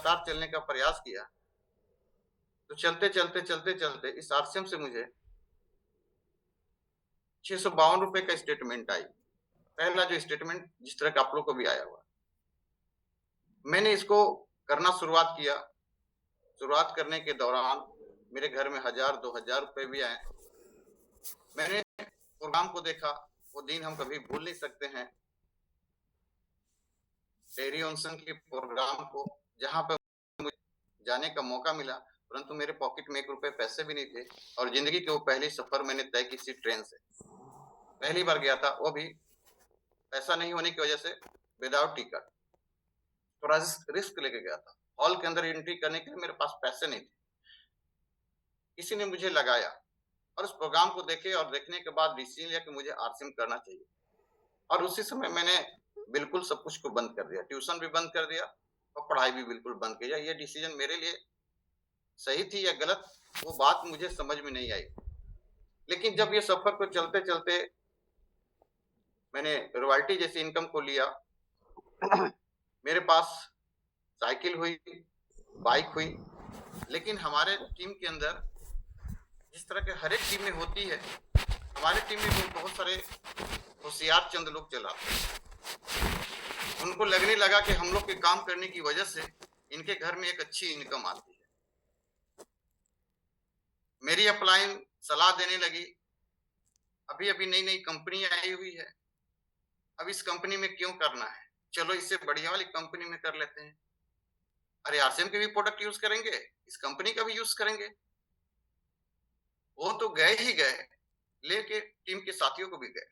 लगातार चलने का प्रयास किया, तो चलते चलते इस आरसीएम से मुझे 652 रुपए का स्टेटमेंट आई। पहला जो स्टेटमेंट जिस तरह का आप लोग को भी आया हुआ, मैंने इसको करना शुरुआत किया। शुरुआत करने के दौरान मेरे घर में 1000-2000 रुपए भी आए। मैंने प्रोग्राम को देखा, वो दिन हम कभी भूल नहीं सकते हैं। टेरी ऑनसन के प्रोग्राम को, जहां पर मुझे जाने का मौका मिला, परंतु मेरे पॉकेट में 1 रुपए पैसे भी नहीं थे और जिंदगी के वो पहली सफर मैंने तय की थी ट्रेन से। पहली बार गया था, वो भी पैसा नहीं होने की वजह से विदाउट टिकट। थोड़ा रिस्क लेके गया था। हॉल के अंदर एंट्री करने के लिए मेरे पास पैसे नहीं थे। किसी ने मुझे लगाया और उस प्रोग्राम को देखे और देखने के बाद डिसीजन लिया कि मुझे आरसीएम करना चाहिए। और उसी समय मैंने बिल्कुल सब कुछ को बंद कर दिया, ट्यूशन भी बंद कर दिया और पढ़ाई भी बिल्कुल बंद किया। ये डिसीजन मेरे लिए सही थी या गलत, वो बात मुझे समझ में नहीं आई। लेकिन जब ये सफर को चलते चलते मैंने रॉयल्टी जैसी इनकम को लिया, मेरे पास साइकिल हुई, बाइक हुई, लेकिन हमारे टीम के अंदर जिस तरह के हर एक टीम में होती है, हमारे टीम में भी बहुत सारे होशियार चंद लोग चला। उनको लगने लगा कि हम लोग के काम करने की वजह से इनके घर में एक अच्छी इनकम आती है। मेरी अपलाइन सलाह देने लगी, अभी अभी नई नई कंपनी आई हुई है, अब इस कंपनी में क्यों करना है, चलो इससे बढ़िया वाली कंपनी में कर लेते हैं। अरे आरसीएम के भी प्रोडक्ट यूज करेंगे, इस कंपनी का भी यूज करेंगे। वो तो गए ही गए, लेके टीम के साथियों को भी गए।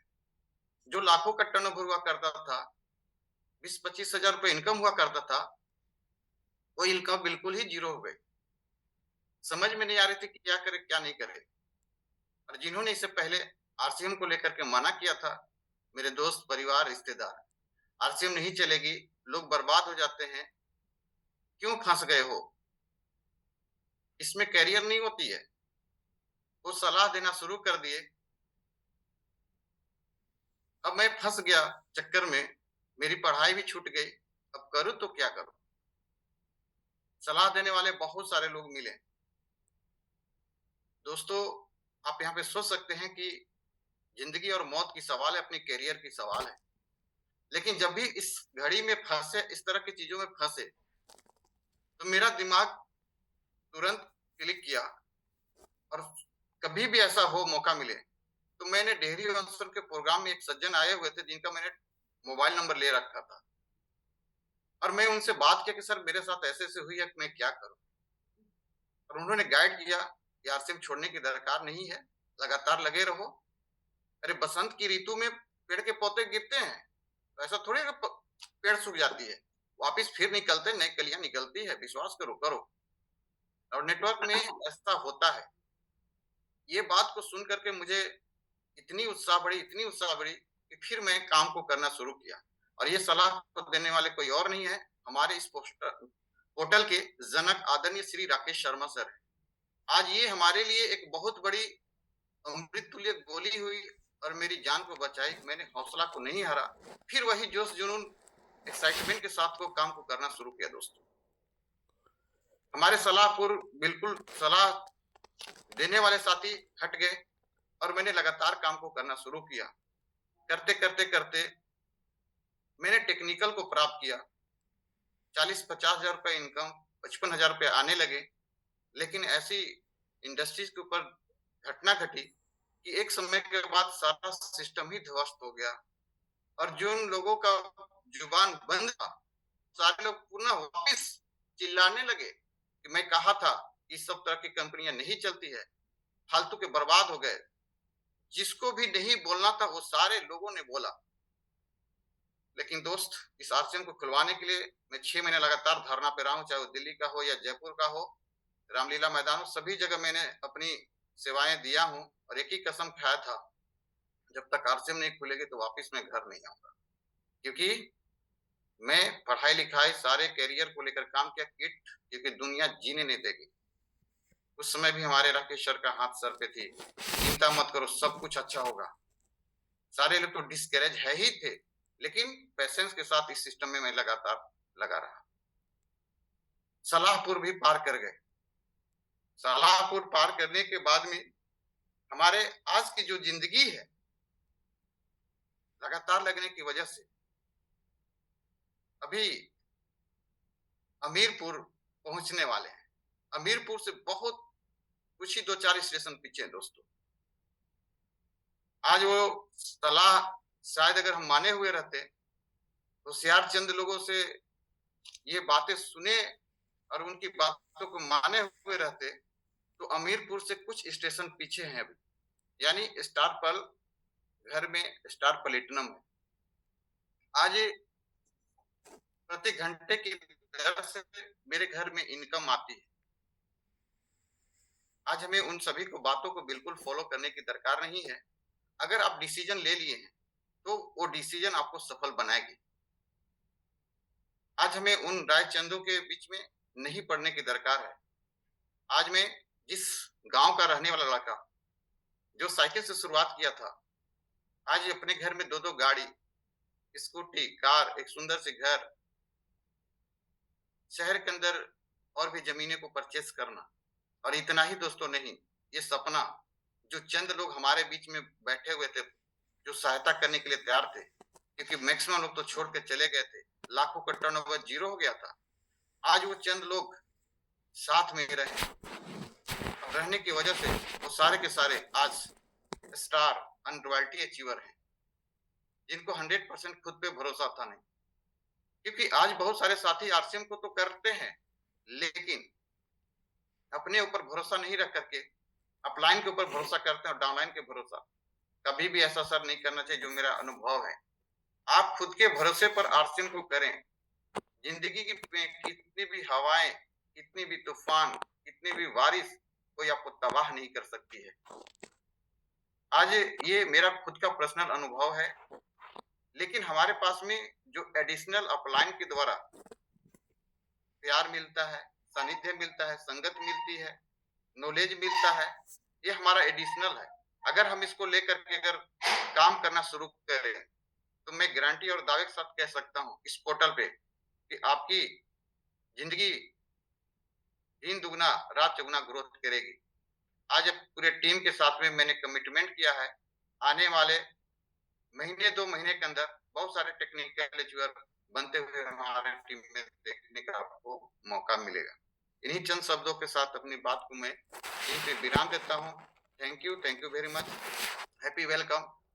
जो लाखों का टर्नओवर हुआ करता था, 20-25 हजार रुपए इनकम हुआ करता था, वो इनकम बिल्कुल ही जीरो हो गई। समझ में नहीं आ रही थी कि क्या करे क्या नहीं करे। और जिन्होंने इससे पहले आरसीएम को लेकर के मना किया था, मेरे दोस्त, परिवार, रिश्तेदार, आरसीएम नहीं चलेगी, लोग बर्बाद हो जाते हैं, क्यों फंस गए हो, इसमें कैरियर नहीं होती है, वो सलाह देना शुरू कर दिए। अब मैं फंस गया चक्कर में, मेरी पढ़ाई भी छूट गई, अब करूं तो क्या करूं। सलाह देने वाले बहुत सारे लोग मिले। दोस्तों, आप यहाँ पे सोच सकते हैं कि जिंदगी और मौत की सवाल है, अपने कैरियर की सवाल है। लेकिन जब भी इस घड़ी में फंसे, इस तरह की चीजों में फंसे, तो मेरा दिमाग तुरंत क्लिक किया। और कभी भी ऐसा हो मौका मिले तो मैंने डेहरी ऑनसन के प्रोग्राम में एक सज्जन आए हुए थे जिनका मैंने मोबाइल नंबर ले रखा था, और मैं उनसे बात किया कि सर मेरे साथ ऐसे ऐसे हुई है, मैं क्या करूं। और उन्होंने गाइड किया कि आरसीएम छोड़ने की दरकार नहीं है, लगातार लगे रहो। अरे बसंत की ऋतु में पेड़ के पौधे गिरते हैं, तो ऐसा थोड़ी ना पेड़ सूख जाती है, वापिस फिर निकलते, नई कलियां निकलती है, विश्वास करो करो। और नेटवर्क में ऐसा होता है। ये बात को सुन करके मुझे इतनी उत्साह बढ़ी कि फिर मैं काम को करना शुरू किया। और ये सलाह तो देने वाले कोई और नहीं है, हमारे इस पोर्टल के जनक आदरणीय श्री राकेश शर्मा सर है। आज ये हमारे लिए एक बहुत बड़ी अमृत तुल्य गोली हुई और मेरी जान को बचाई। मैंने हौसला को नहीं हारा, फिर वही जोश जुनून एक्साइटमेंट के साथ को काम को करना शुरू किया। दोस्तों, हमारे बिल्कुल सलाह देने वाले साथी हट गए और मैंने लगातार काम को करना शुरू किया। करते करते करते मैंने टेक्निकल को प्राप्त किया। 40-50 हजार रुपए इनकम, 55 हजार रुपए आने लगे। लेकिन ऐसी इंडस्ट्रीज के ऊपर घटना घटी कि एक समय के बाद सारा सिस्टम ही ध्वस्त हो गया। और जिन लोगों का जुबान बंद था, सारे लोग पुनः वापिस चिल्लाने लगे कि मैं कहा था कि सब तरह की कंपनियां नहीं चलती है, फालतू के बर्बाद हो गए। जिसको भी नहीं बोलना था वो सारे लोगों ने बोला। लेकिन दोस्त, इस आरसीएम को खुलवाने के लिए मैं 6 महीने लगातार धरना पे रहा हूँ, चाहे वो दिल्ली का हो या जयपुर का हो, रामलीला मैदान हो, सभी जगह मैंने अपनी सेवाएं दिया हूँ। और एक ही कसम खाया था, जब तक आरसीएम नहीं खुलेगी तो वापिस मैं घर नहीं आऊंगा। क्योंकि मैं पढ़ाई लिखाई सारे कैरियर को लेकर काम किया, किट क्योंकि दुनिया जीने नहीं देगी। उस समय भी हमारे राकेश सर का हाथ सर पे थी, चिंता मत करो, सब कुछ अच्छा होगा। सारे लोग तो डिस्करेज है ही थे, लेकिन पेशेंस के साथ इस सिस्टम में मैं लगातार लगा रहा। सलाहपुर भी पार कर गए। सलाहपुर पार करने के बाद में हमारे आज की जो जिंदगी है, लगातार लगने की वजह से अभी अमीरपुर पहुंचने वाले हैं। अमीरपुर से बहुत कुछ ही 2-4 स्टेशन पीछे हैं दोस्तों। आज वो सलाह शायद अगर हम माने हुए रहते तो होशियारचंद लोगों से ये बातें सुने और उनकी बातों को माने हुए रहते तो अमीरपुर से कुछ स्टेशन पीछे हैं अभी, यानी स्टार पल घर में स्टार प्लेटिनम है। आज प्रति घंटे की दर से मेरे घर में इनकम आती है। आज हमें उन सभी को बातों को बिल्कुल फॉलो करने की दरकार नहीं है। अगर आप डिसीजन ले लिए हैं तो वो डिसीजन आपको सफल बनाएगी। आज हमें उन राय चंदों के बीच में नहीं पड़ने की दरकार है। आज मैं जिस गांव का रहने वाला लड़का जो साइकिल से शुरुआत किया था, आज अपने घर में 2-2 गाड़ी, स्कूटी, कार, एक सुंदर सी घर, शहर के अंदर और भी जमीनें को परचेस करना। और इतना ही दोस्तों नहीं, ये सपना जो चंद लोग हमारे बीच में बैठे हुए थे, जो सहायता करने के लिए तैयार थे, क्योंकि मैक्सिमम लोग तो छोड़ के चले गए थे, लाखों का टर्नओवर जीरो हो गया था। आज वो चंद लोग साथ में रहने की वजह से वो सारे के सारे आज स्टार अनरॉयल्टी अचीवर हैं, जिनको 100% खुद पे भरोसा था नहीं। क्योंकि आज बहुत सारे साथी आरसीएम को तो करते हैं, लेकिन अपने ऊपर भरोसा नहीं रख करके अपलाइन के ऊपर भरोसा करते हैं और डाउनलाइन के भरोसा कभी भी ऐसा सर नहीं करना चाहिए, जो मेरा अनुभव है। आप खुद के भरोसे पर आरसीएम को करें। जिंदगी की कितनी भी हवाएं, कितनी भी तूफान, कितनी भी बारिश कोई आपको तबाह नहीं कर सकती है। आज ये मेरा खुद का पर्सनल अनुभव है, लेकिन हमारे पास में जो एडिशनल अपलाइन के द्वारा प्यार मिलता है, सानिध्य मिलता है, संगत मिलती है, नॉलेज मिलता है, ये हमारा एडिशनल है। अगर हम इसको लेकर के अगर काम करना शुरू करें तो मैं गारंटी और दावे के साथ कह सकता हूं इस पोर्टल पे कि आपकी जिंदगी दिन दुगना रात चौगुना ग्रोथ करेगी। आज पूरे टीम के साथ में मैंने कमिटमेंट किया है, आने वाले महीने 2 महीने के अंदर बहुत सारे टेक्निकल अचीवर बनते हुए हमारे टीम में देखने का आपको मौका मिलेगा। इन्हीं चंद शब्दों के साथ अपनी बात को मैं यहीं पे विराम देता हूँ। Thank you very much. Happy welcome.